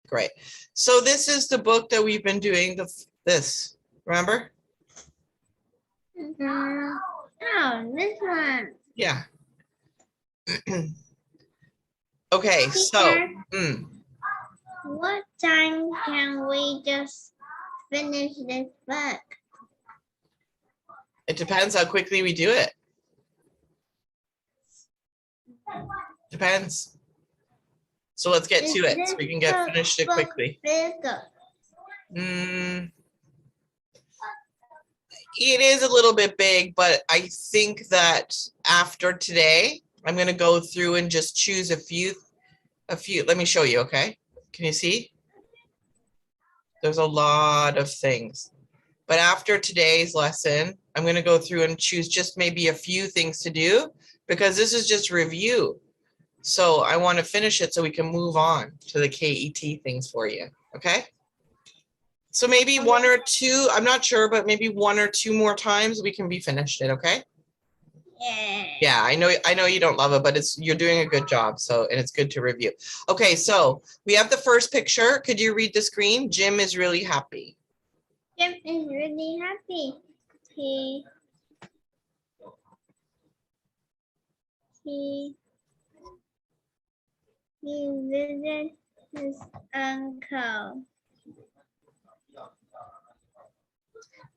Great. So this is the book that we've been doing this, remember? Oh, this one. Yeah. Okay, so what time can we just finish this book? it depends how quickly we do it. Depends. So let's get to it so we can get finished it quickly. It is a little bit big, but I think that after today, I'm going to go through and just choose a few. Let me show you, okay? Can you see? There's a lot of things. But after today's lesson, I'm going to go through and choose just maybe a few things to do because this is just review. So I want to finish it so we can move on to the KET things for you, okay? So maybe one or two, I'm not sure, but maybe one or two more times we can be finished it, okay? Yeah, I know you don't love it, but you're doing a good job. So, and it's good to review. Okay, so we have the first picture. Could you read the screen? Jim is really happy. Jim is really happy. He visited his uncle.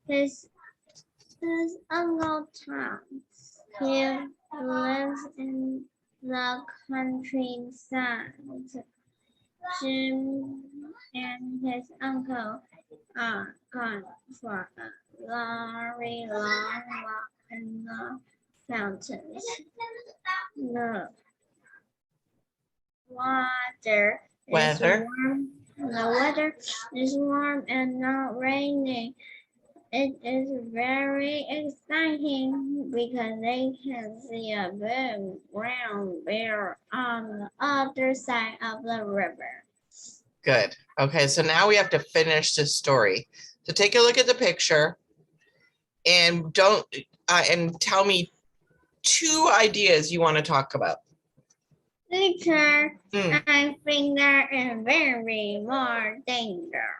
His uncle Tom. He lives in the countryside. Jim and his uncle are gone for a very long walk in the mountains. The weather is warm and not raining. It is very exciting because they can see a big brown bear on the other side of the river. Good. Okay, so now we have to finish this story. So take a look at the picture and and tell me 2 ideas you want to talk about. Teacher, I think there is very more danger.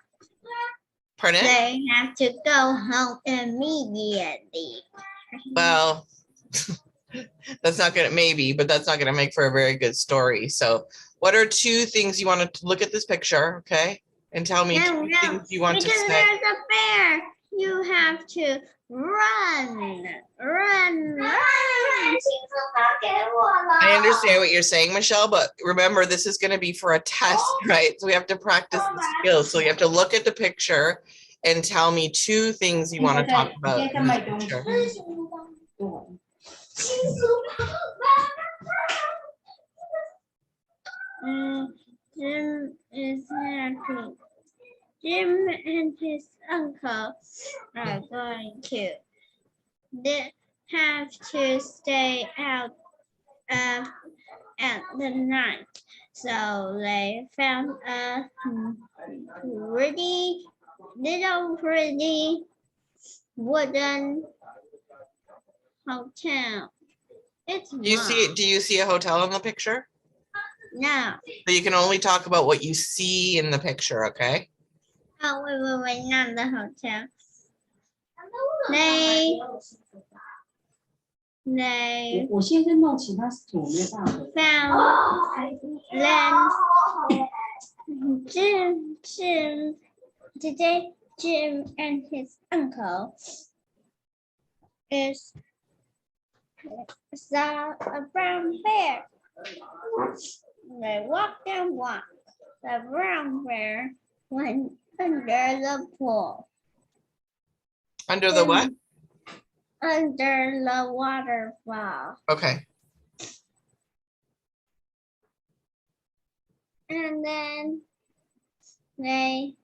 Pardon? They have to go home immediately. Well, that's not going to, but that's not going to make for a very good story. So what are 2 things you want to look at this picture, okay? And tell me 2 things you want to say. Because there's a bear. You have to run. I understand what you're saying, Michelle, but remember, this is going to be for a test, right? So we have to practice the skills. So you have to look at the picture and tell me 2 things you want to talk about in this picture. Jim is happy. Jim and his uncle are going to. They have to stay out at the night. So they found a pretty wooden hotel. Do you see a hotel in the picture? No. So you can only talk about what you see in the picture, okay? Oh, wait, not the hotel. They found today Jim and his uncle saw a brown bear. They walked and walked. The brown bear went under the pool. Under the what? Under the waterfall. Okay. And then they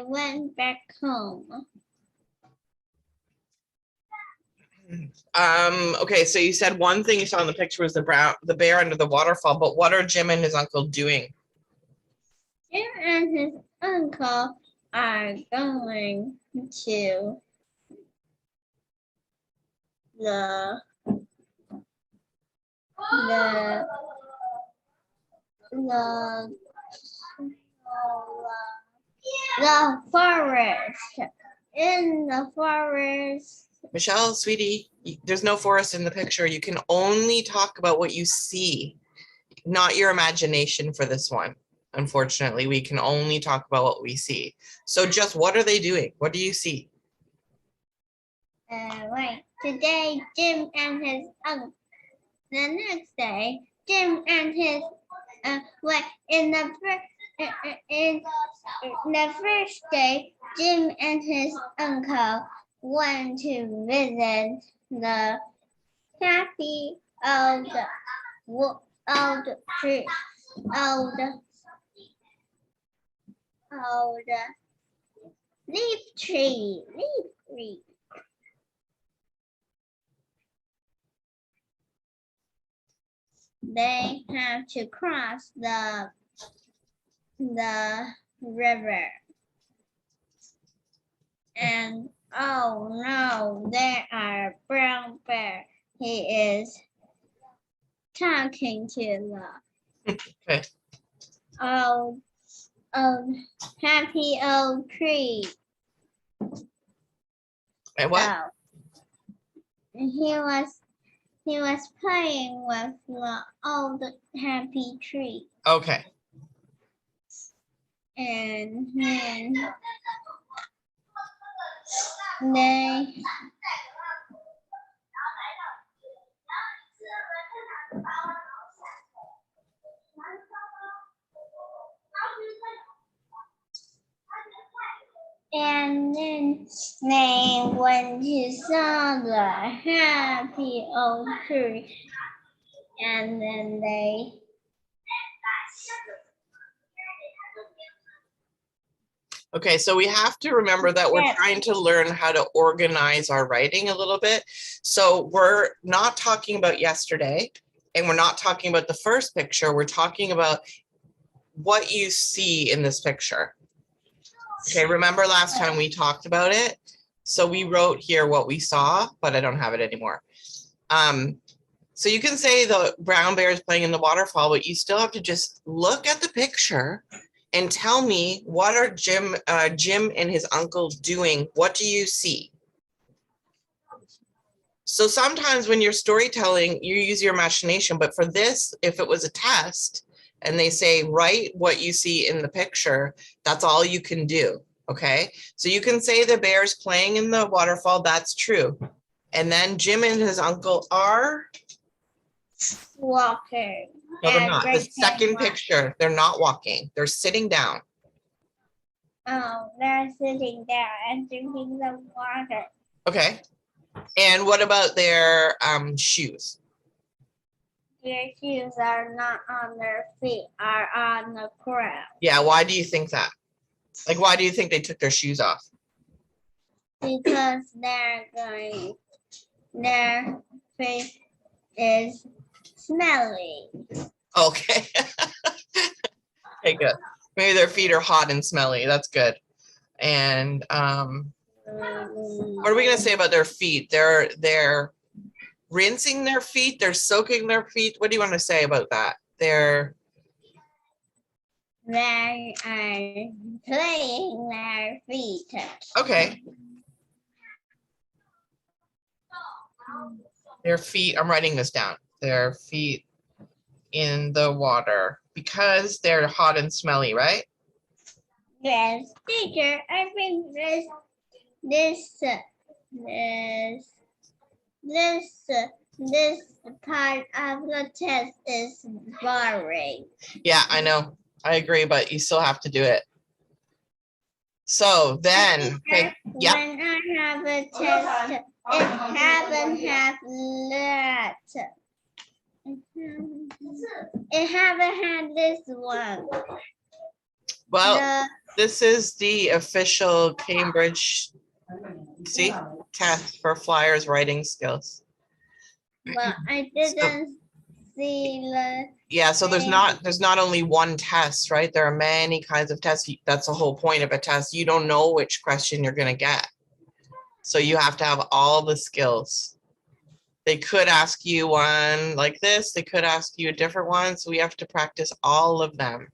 went back home. Okay, so you said one thing you saw in the picture was the bear under the waterfall, but what are Jim and his uncle doing? Jim and his uncle are going to the the the the forest. In the forest, Michelle, sweetie, there's no forest in the picture. You can only talk about what you see, not your imagination for this one. Unfortunately, we can only talk about what we see. So just what are they doing? What do you see? right. Today, Jim and his uncle. The next day, Jim and his wait. In the first day, Jim and his uncle went to visit the happy old tree, old leaf tree. They have to cross the river. And oh no, there are brown bear. He is talking to the Okay. old happy old tree. And what? So he was playing with the old happy tree. Okay. And then they went to saw the happy old tree, and then they Okay, so we have to remember that we're trying to learn how to organize our writing a little bit. So we're not talking about yesterday, and we're not talking about the first picture. We're talking about what you see in this picture. Okay, remember last time we talked about it? So we wrote here what we saw, but I don't have it anymore. So you can say the brown bear is playing in the waterfall, but you still have to just look at the picture and tell me, what are Jim and his uncle doing? What do you see? So sometimes when you're storytelling, you use your imagination, but for this, if it was a test and they say, write what you see in the picture, that's all you can do, okay? So you can say the bear's playing in the waterfall, that's true. And then Jim and his uncle are? walking. No, they're not. The second picture, they're not walking. They're sitting down. Oh, they're sitting there and drinking the water. Okay. And what about their shoes? Their shoes are not on their feet, are on the ground. Yeah, why do you think that? Like, why do you think they took their shoes off? Because their face is smelly. Okay. Okay, good. Maybe their feet are hot and smelly. That's good. And what are we gonna say about their feet? They're rinsing their feet. They're soaking their feet. What do you want to say about that? They are playing their feet. Okay. Their feet. I'm writing this down. Their feet in the water because they're hot and smelly, right? Yes, teacher. I think this part of the test is boring. Yeah, I know. I agree, but you still have to do it. So then, okay, yeah. When I have a test, it haven't had that. It haven't had this one. Well, this is the official Cambridge, see, test for Flyers writing skills. But I didn't see the. Yeah, so there's not only one test, right? There are many kinds of tests. That's the whole point of a test. You don't know which question you're going to get. So you have to have all the skills. They could ask you one like this. They could ask you a different one. So we have to practice all of them.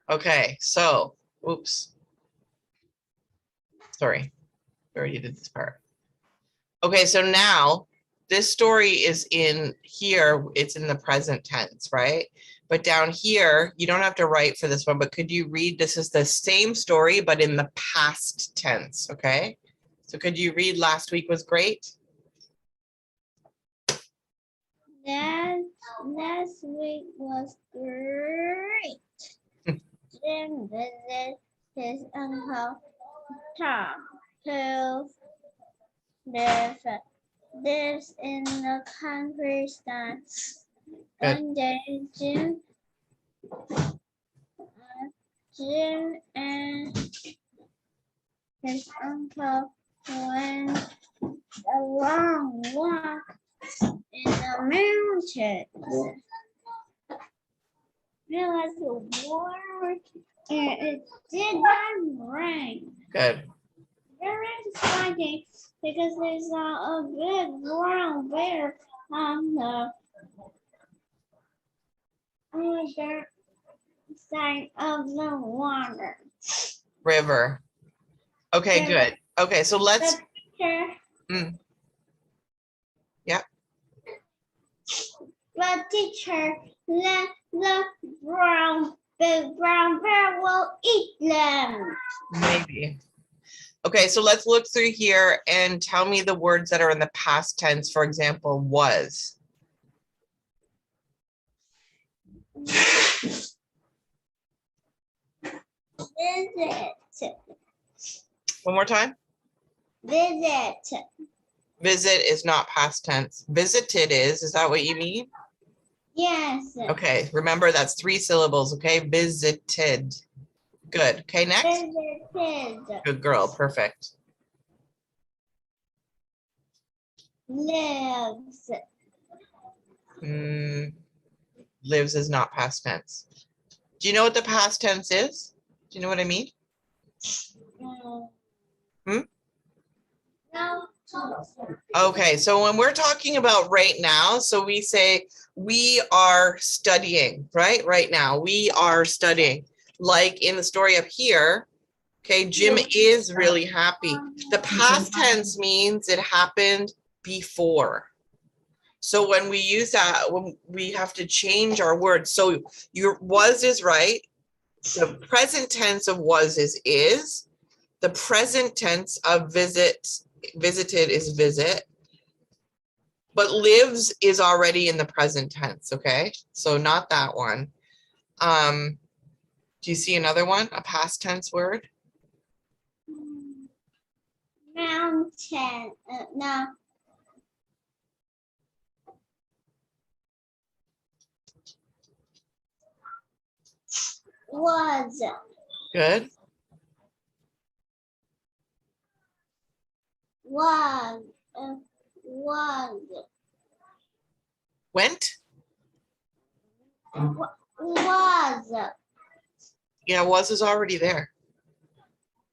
Okay, so, oops. Sorry, we already did this part. Okay, so now this story is in here. It's in the present tense, right? But down here, you don't have to write for this one, but could you read? This is the same story, but in the past tense, okay? So could you read Last Week Was Great? Last week was great. Jim visited his uncle Tom, who lives in the countryside. One day, Jim and his uncle went a long walk in the mountains. Realized the water and it did not rain. Good. Very exciting because they saw a big brown bear on the other side of the water. River. Okay, River. good. Okay, so let's. The picture. Yeah. The teacher let the big brown bear will eat them. Maybe. Okay, so let's look through here and tell me the words that are in the past tense. For example, was. Visit. One more time. Visit. Visit is not past tense. Visited is. Is that what you mean? Yes. Okay, remember that's 3 syllables, okay? Visited. Good. Okay, next. Visited. Good girl. Perfect. Lives. Lives is not past tense. Do you know what the past tense is? Do you know what I mean? Hmm? No. Okay, so when we're talking about right now, so we say we are studying, right? Right now, we are studying. Like in the story up here, okay, Jim is really happy. The past tense means it happened before. So when we use that, when we have to change our words. So your was is right. The present tense of was is. The present tense of visited is visit. But lives is already in the present tense, okay? So not that one. Do you see another one? A past tense word? Mountain. No. Was. Good. Was. Was. Went? Was. Yeah, was is already there.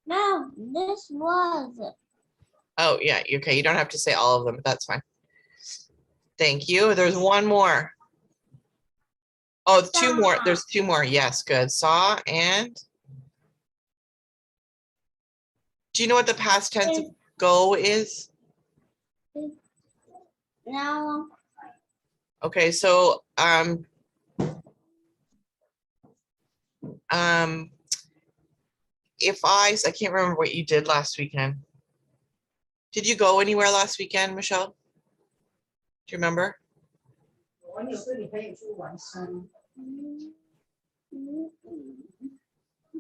No, this was. Oh, yeah. Okay, you don't have to say all of them, but that's fine. Thank you. There's one more. Oh, two more. There's 2 more. Yes, good. Saw and. Do you know what the past tense of go is? No. Okay, so if I can't remember what you did last weekend. Did you go anywhere last weekend, Michelle? Do you remember?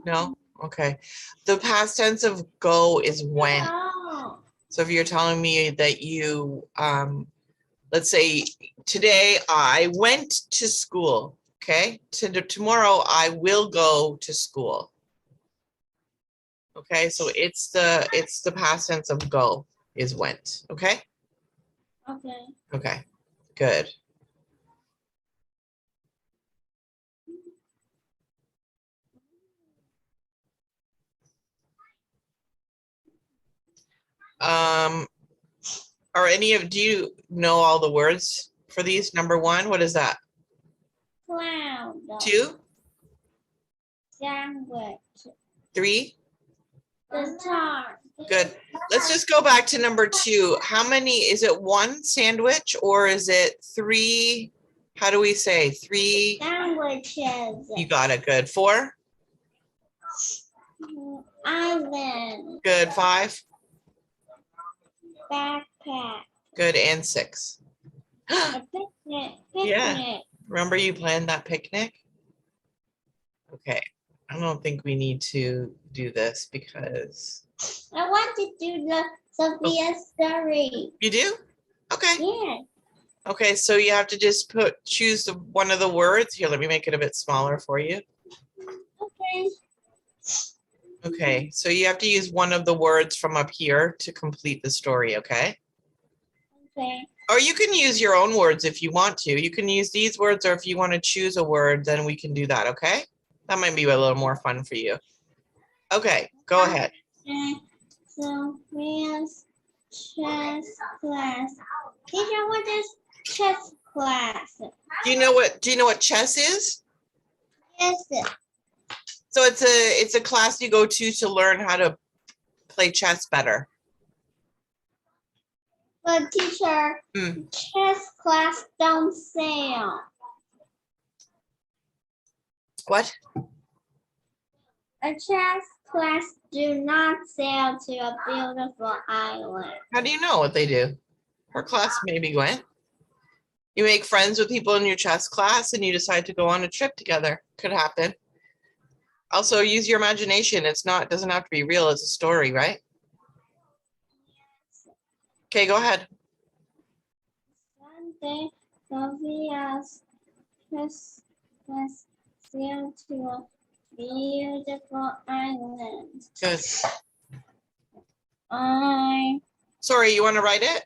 No? Okay. The past tense of go is went. No. So if you're telling me that you, let's say today I went to school, okay? Tomorrow I will go to school. Okay, so it's the past tense of go is went, okay? Okay. Okay, good. Do you know all the words for these? Number one, what is that? Cloud. Two, Sandwich. three, Guitar. good. Let's just go back to number two. How many, is it one sandwich or is it three? How do we say three? Sandwiches. You got it, good. Four, Island. good. Five, Backpack. good. And six. A picnic. Yeah. Picnic. Remember you planned that picnic? Okay, I don't think we need to do this because. I want to do the Sophia story. You do? Okay. Yeah. Okay, so you have to just choose one of the words. Here, let me make it a bit smaller for you. Okay. Okay, so you have to use one of the words from up here to complete the story, okay? Okay. Or you can use your own words if you want to. You can use these words, or if you want to choose a word, then we can do that, okay? That might be a little more fun for you. Okay, go ahead. Sophia's chess class. Teacher, what is chess class? Do you know what chess is? Yes. So it's a class you go to learn how to play chess better. But teacher, chess class don't sell. What? A chess class do not sail to a beautiful island. How do you know what they do? Her class maybe went. You make friends with people in your chess class and you decide to go on a trip together. Could happen. Also, use your imagination. It doesn't have to be real. It's a story, right? Okay, go ahead. Sunday, Sophia's chess class sailed to a beautiful island. Good. I Sorry, you want to write it?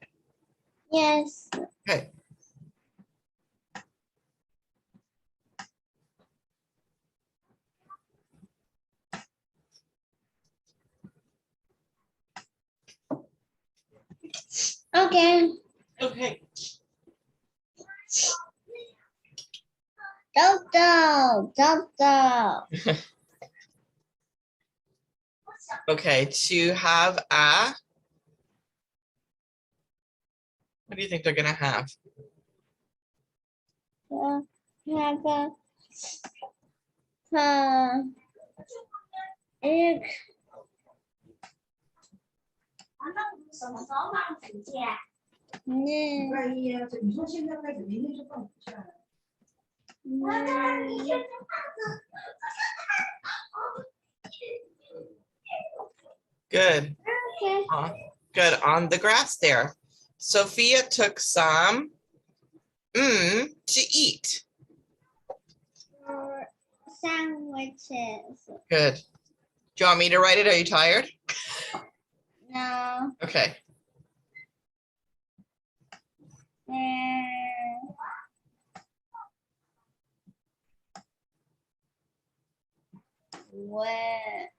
Yes. Okay. Okay. Okay. Dodo. Okay, to have a. What do you think they're gonna have? Have a egg. 什么时候放暑假？嗯2月1日，你说现在开始，明天就放暑假了。Good. Okay. Good. On the grass there. Sophia took some to eat. Sandwiches. Good. Do you want me to write it? Are you tired? No. Okay. What?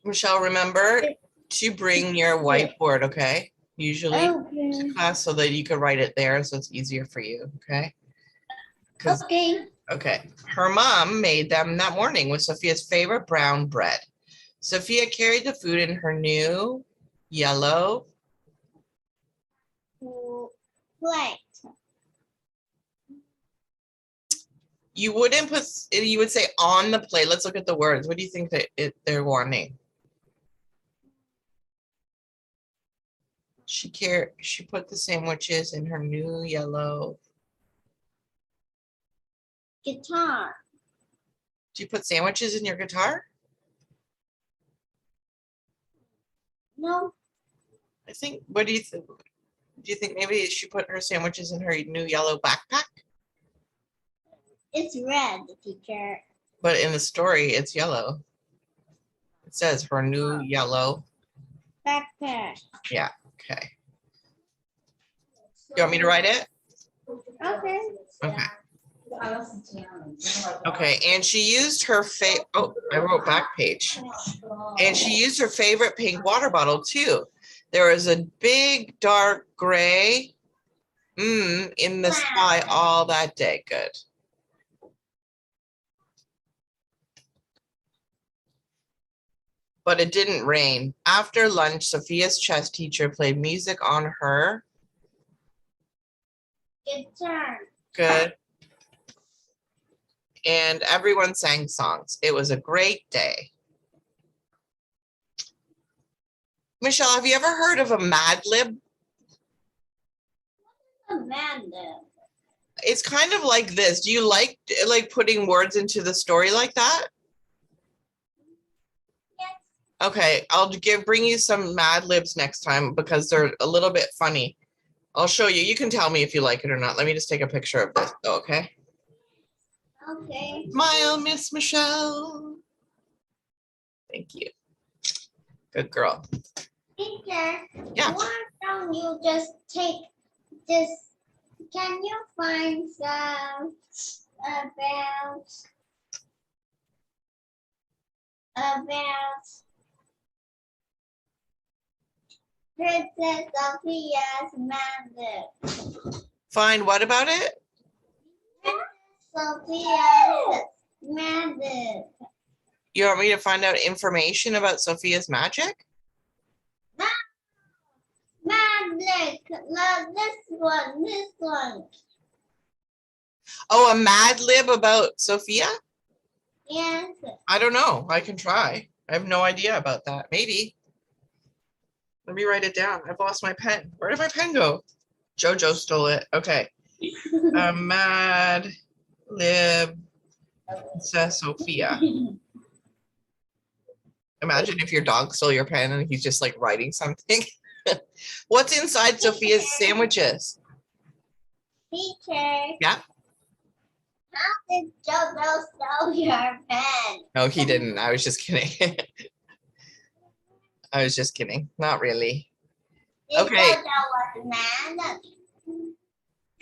Michelle, remember to bring your whiteboard, okay? Usually Okay. to class so that you can write it there so it's easier for you, okay? Okay. Okay. Her mom made them that morning with Sophia's favorite brown bread. Sophia carried the food in her new yellow Plate. You would say on the plate. Let's look at the words. What do you think that they're wanting? She put the sandwiches in her new yellow Guitar. Do you put sandwiches in your guitar? No. I think, what do you think? Do you think maybe she put her sandwiches in her new yellow backpack? It's red, teacher. But in the story, it's yellow. It says her new yellow. Backpack. Yeah, okay. You want me to write it? Okay. Okay. Okay, and she used her oh, I wrote back page. And she used her favorite pink water bottle too. There was a big dark gray in the sky all that day. Good. But it didn't rain. After lunch, Sophia's chess teacher played music on her. Guitar. Good. And everyone sang songs. It was a great day. Michelle, have you ever heard of a Mad Lib? Amanda. It's kind of like this. Do you like putting words into the story like that? Yes. Okay, I'll bring you some Mad Libs next time because they're a little bit funny. I'll show you. You can tell me if you like it or not. Let me just take a picture of this. Okay. Okay. Smile, Miss Michelle. Thank you. Good girl. Teacher, Yeah. why don't you just can you find some about Princess Sophia's magic? Fine. What about it? Sophia's magic. You want me to find out information about Sophia's magic? Magic. Love this one. This one. Oh, a Mad Lib about Sophia? Yes. I don't know. I can try. I have no idea about that. Maybe. Let me write it down. I've lost my pen. Where did my pen go? Jojo stole it. Okay. A Mad Lib Princess Sophia. Imagine if your dog stole your pen and he's just like writing something. What's inside Sophia's sandwiches? Teacher. Yeah. How did Jojo steal your pen? No, he didn't. I was just kidding. I was just kidding. Not really. Did Okay. Jojo was mad?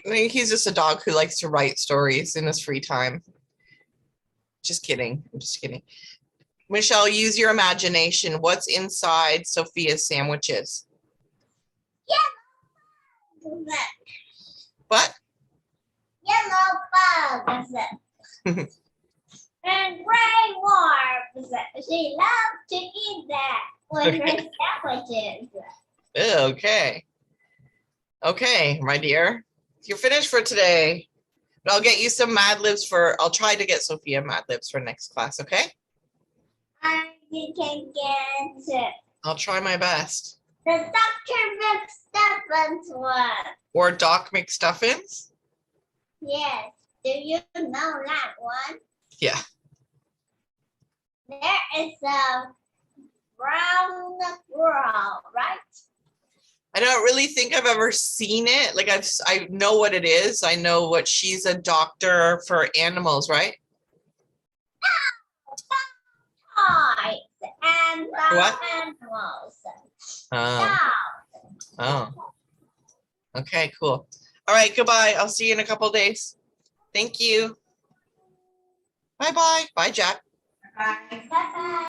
I think he's just a dog who likes to write stories in his free time. Just kidding. I'm just kidding. Michelle, use your imagination. What's inside Sophia's sandwiches? What? Yellow bugs. And gray worms. She loves to eat that with her sandwiches. Okay. Okay, my dear. You're finished for today. But I'll get you some Mad Libs I'll try to get Sophia Mad Libs for next class, okay? You can get I'll try my best. the Dr. McStuffins one. Or Doc McStuffins? Yes. Do you know that one? Yeah. There is a brown girl, right? I don't really think I've ever seen it. Like I know what it is. I know what she's a doctor for animals, right? Toys and What? animals. Oh, Dolls. oh. Okay, cool. All right, goodbye. I'll see you in a couple days. Thank you. Bye-bye. Bye, Jack. Bye. Bye-bye.